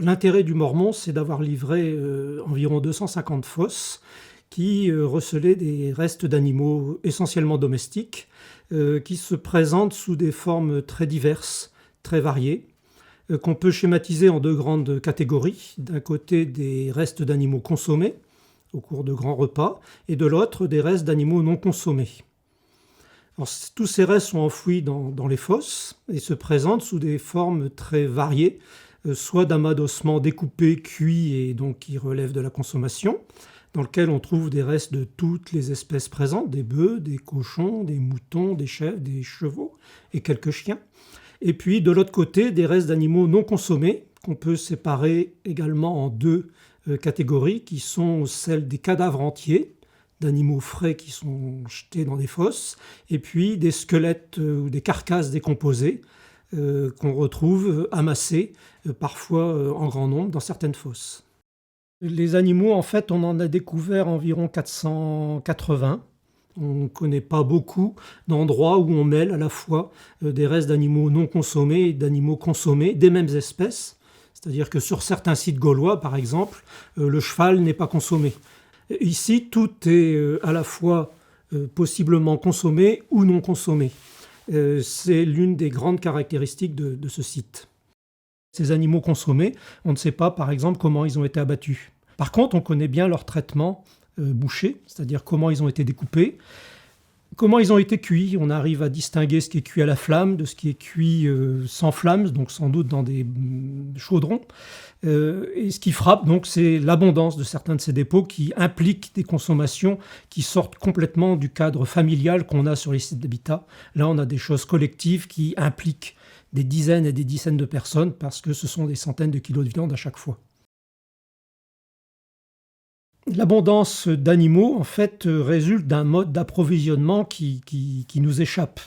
L'intérêt du Mormon, c'est d'avoir livré, environ 250 fosses qui, recelaient des restes d'animaux essentiellement domestiques, qui se présentent sous des formes très diverses, très variées, qu'on peut schématiser en 2 grandes catégories. D'un côté, des restes d'animaux consommés au cours de grands repas et de l'autre, des restes d'animaux non consommés. Alors, tous ces restes sont enfouis dans les fosses et se présentent sous des formes très variées, soit d'amas d'ossements découpés, cuits et donc qui relèvent de la consommation, dans lequel on trouve des restes de toutes les espèces présentes, des bœufs, des cochons, des moutons, des chèvres, des chevaux et quelques chiens. Et puis de l'autre côté, des restes d'animaux non consommés, qu'on peut séparer également en 2 catégories, qui sont celles des cadavres entiers, d'animaux frais qui sont jetés dans des fosses, et puis des squelettes ou des carcasses décomposées qu'on retrouve amassées, parfois en grand nombre, dans certaines fosses. Les animaux, en fait, on en a découvert environ 480. On ne connaît pas beaucoup d'endroits où on mêle à la fois des restes d'animaux non consommés et d'animaux consommés des mêmes espèces. C'est-à-dire que sur certains sites gaulois, par exemple, le cheval n'est pas consommé. Ici, tout est à la fois possiblement consommé ou non consommé. C'est l'une des grandes caractéristiques de ce site. Ces animaux consommés, on ne sait pas, par exemple, comment ils ont été abattus. Par contre, on connaît bien leur traitement bouché, c'est-à-dire comment ils ont été découpés, comment ils ont été cuits. On arrive à distinguer ce qui est cuit à la flamme de ce qui est cuit sans flamme, donc sans doute dans des chaudrons. Et ce qui frappe, donc, c'est l'abondance de certains de ces dépôts qui impliquent des consommations qui sortent complètement du cadre familial qu'on a sur les sites d'habitat. Là, on a des choses collectives qui impliquent des dizaines et des dizaines de personnes parce que ce sont des centaines de kilos de viande à chaque fois. L'abondance d'animaux, en fait, résulte d'un mode d'approvisionnement qui nous échappe.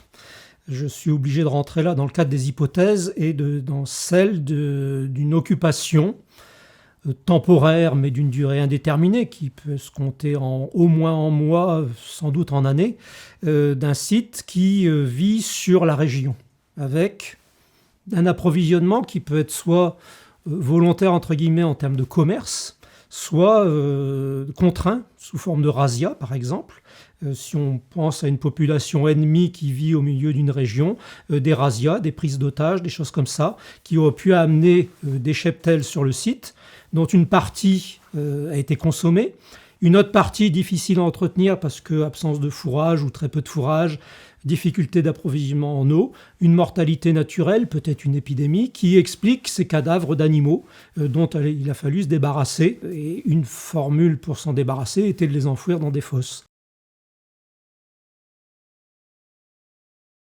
Je suis obligé de rentrer là dans le cadre des hypothèses et dans celle d'une occupation temporaire, mais d'une durée indéterminée, qui peut se compter au moins en mois, sans doute en années, d'un site qui vit sur la région, avec un approvisionnement qui peut être soit volontaire, entre guillemets, en termes de commerce, soit contraint, sous forme de razzia, par exemple. Si on pense à une population ennemie qui vit au milieu d'une région, des razzias, des prises d'otages, des choses comme ça, qui auraient pu amener des cheptels sur le site, dont une partie a été consommée, une autre partie difficile à entretenir parce que absence de fourrage ou très peu de fourrage, difficulté d'approvisionnement en eau, une mortalité naturelle, peut-être une épidémie, qui explique ces cadavres d'animaux dont il a fallu se débarrasser. Et une formule pour s'en débarrasser était de les enfouir dans des fosses.